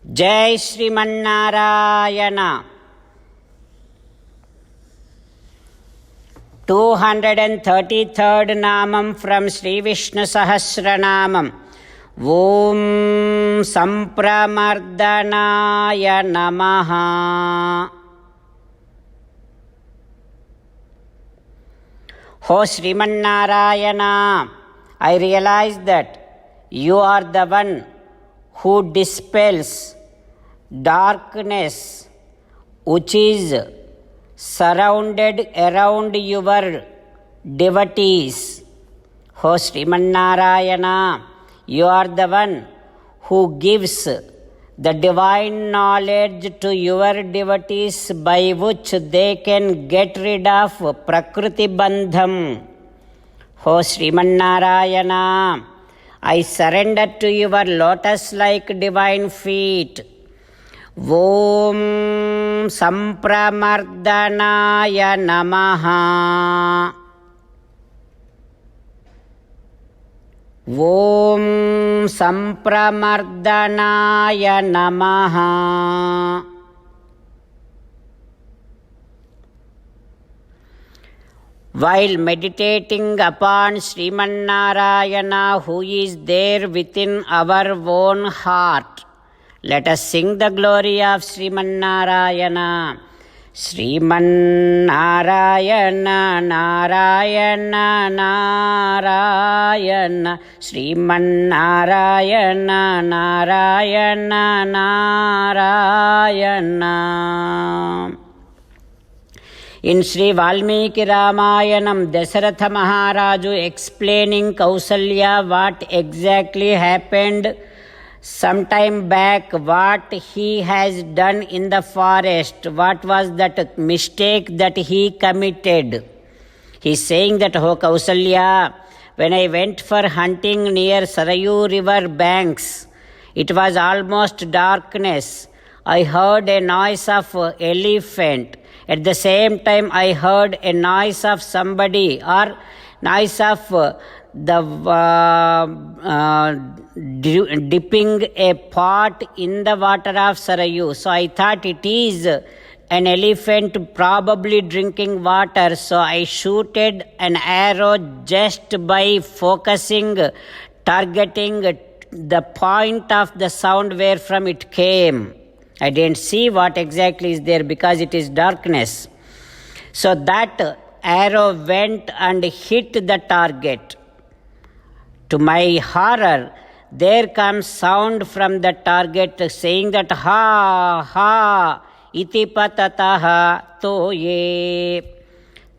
जय श्रीमन्नारायण. 233rd नामं from Sri Vishnu Sahasranamam. Om Sampramardhanaya Namaha. O Srimannarayana, I realize that you are the one who dispels darkness which is surrounded around your devotees. O Srimannarayana, you are the one who gives the divine knowledge to your devotees by which they can get rid of Prakriti Bandham. O Srimannarayana, I surrender to your lotus-like divine feet. Om Sampramardhanaya Namaha. Om Sampramardhanaya Namaha. While meditating upon Srimannarayana, who is there within our own heart, let us sing the glory of Srimannarayana. Srimannarayana, Narayana, Narayana. Srimannarayana, Narayana, Narayana. In Sri Valmiki Ramayanam, Dasaratha Maharaju explaining Kausalya what exactly happened sometime back, what he has done in the forest, what was that mistake that he committed. He is saying that, O Kausalya, when I went for hunting near Sarayu river banks, it was almost darkness. I heard a noise of elephant. At the same time, I heard a noise of somebody or noise of dipping a pot in the water of Sarayu. So I thought it is an elephant probably drinking water. So I shooted an arrow just by focusing, targeting the point of the sound where from it came. I didn't see what exactly is there because it is darkness. So that arrow went and hit the target. To my horror, there comes sound from the target saying that ha ha iti patataha toye.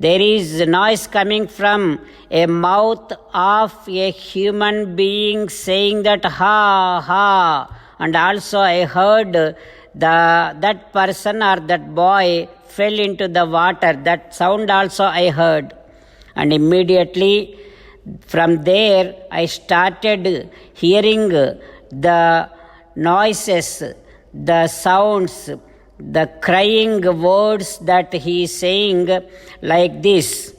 There is noise coming from a mouth of a human being saying that ha ha. And also I heard that person or that boy fell into the water. That sound also I heard. And immediately from there I started hearing the noises, the sounds, the crying words that he is saying like this.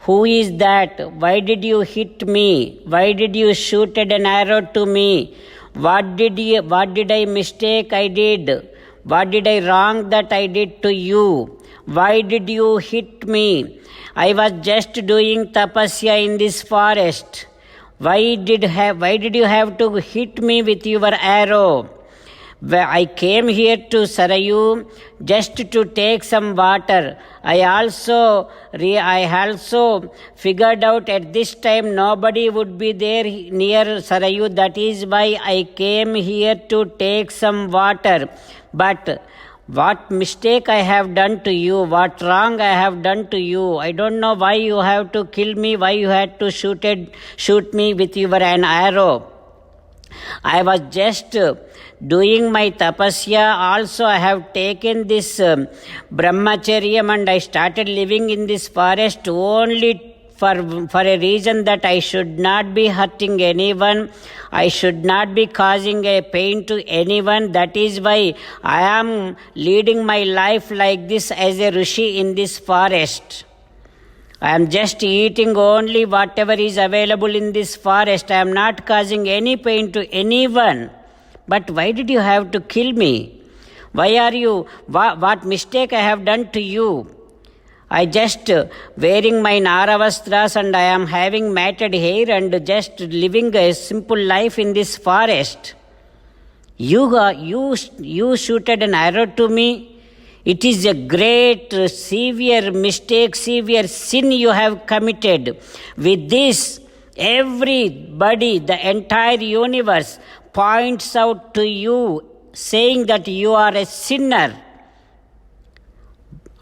Who is that? Why did you hit me? Why did you shoot an arrow to me? What did I mistake I did? What did I wrong that I did to you? Why did you hit me? I was just doing tapasya in this forest. Why did you have to hit me with your arrow? I came here to Sarayu just to take some water. I also figured out at this time nobody would be there near Sarayu. That is why I came here to take some water. But what mistake I have done to you, what wrong I have done to you. I don't know why you have to kill me, why you had to shoot me with an arrow. I was just doing my tapasya. Also I have taken this brahmacharyam and I started living in this forest only for a reason that I should not be hurting anyone. I should not be causing a pain to anyone. That is why I am leading my life like this as a rishi in this forest. I am just eating only whatever is available in this forest. I am not causing any pain to anyone. But why did you have to kill me? Why are you, what mistake I have done to you? I just wearing my Naravastras and I am having matted hair and just living a simple life in this forest. You shooted an arrow to me. It is a great, severe mistake, severe sin you have committed. With this, everybody, the entire universe points out to you, saying that you are a sinner.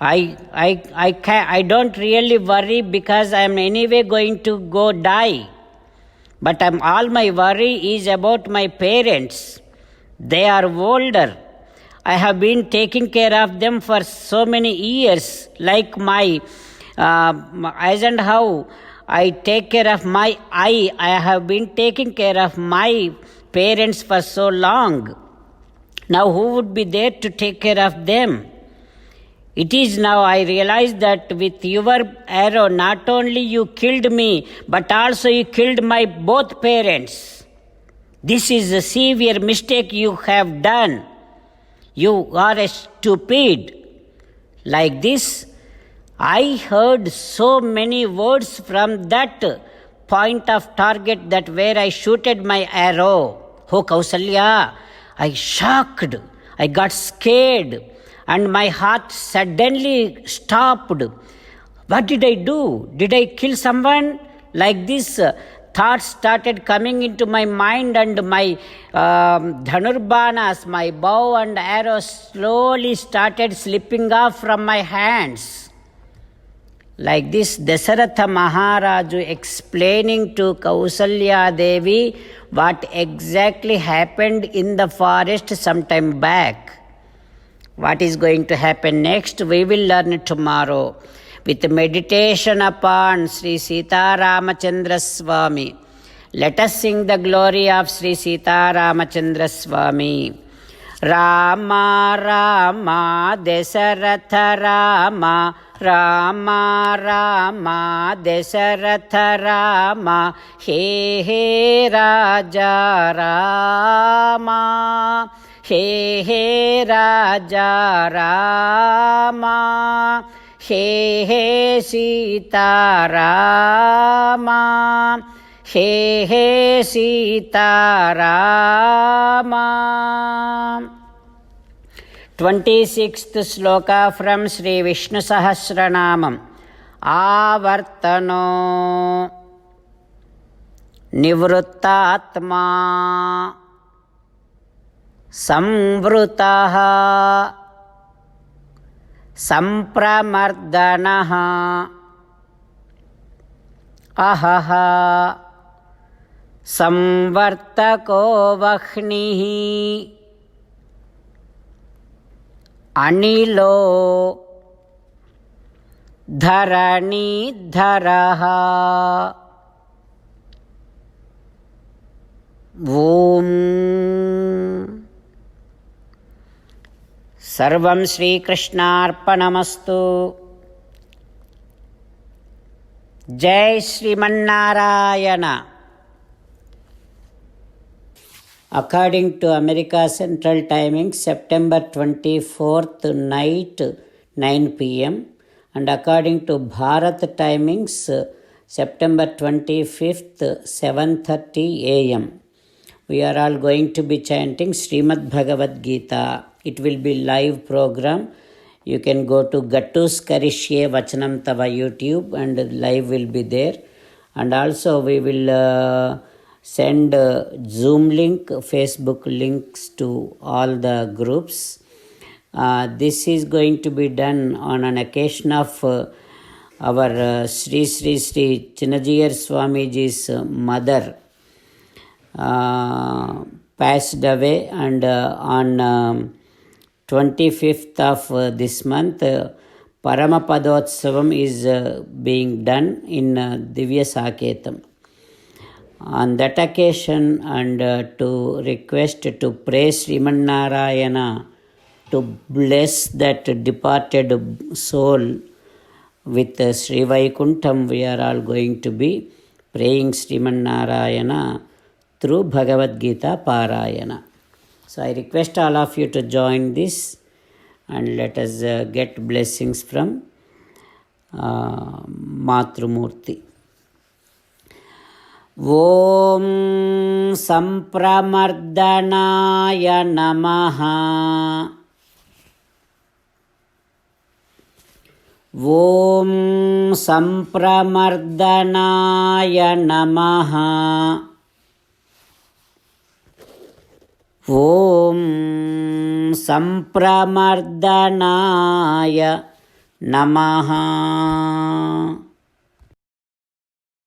I don't really worry because I am anyway going to go die. But all my worry is about my parents. They are older. I have been taking care of them for so many years, like my as and how I take care of my eye. I have been taking care of my parents for so long. Now who would be there to take care of them? It is now I realize that with your arrow, not only you killed me, but also you killed my both parents. This is a severe mistake you have done. You are a stupid. Like this, I heard so many words from that point of target that where I shooted my arrow. Oh Kausalya, I shocked. I got scared. And my heart suddenly stopped. What did I do? Did I kill someone? Like this, thoughts started coming into my mind, and my dhanurbanas, my bow and arrows slowly started slipping off from my hands. Like this, Dasaratha Maharaju explaining to Kausalya Devi what exactly happened in the forest some time back. What is going to happen next, we will learn tomorrow with meditation upon Sri Sita Ramachandra Swami. Let us sing the glory of Sri Sita Ramachandra Swami. Rama Rama Dasaratha Rama, Rama Rama Dasaratha Rama, He He Raja Rama, He He Raja Rama, He He Sita Rama, He He Sita Rama. 26th sloka from Sri Vishnu Sahasranamam. Avartano Nivrittatma Samvrutaha Sampramardanaha Ahaha Samvartako Vahnihi Anilo Dharani Dharaha. Om Sarvam Shri Krishnarpanamastu. Jai Srimannarayana. According to America Central Timing, September 24th night 9 p.m. and according to Bharat Timings, September 25th 7:30 a.m. We are all going to be chanting Srimad Bhagavad Gita. It will be live program. You can go to Gattus Karishye Vachanam Tava YouTube and live will be there. And also we will send Zoom link, Facebook links to all the groups. This is going to be done on an occasion of our Sri Sri Sri Chinnajiyar Swamiji's mother passed away, and on 25th of this month Paramapadotsavam is being done in Divya Saketam. On that occasion, and to request to pray Srimannarayana to bless that departed soul with Sri Vaikuntham, we are all going to be praying Srimannarayana through Bhagavad Gita Parayana. So I request all of you to join this and let us get blessings from Matrumurti. Om Sampramardhanaya Namaha. Om Sampramardhanaya Namaha. Om Sampramardhanaya Namaha.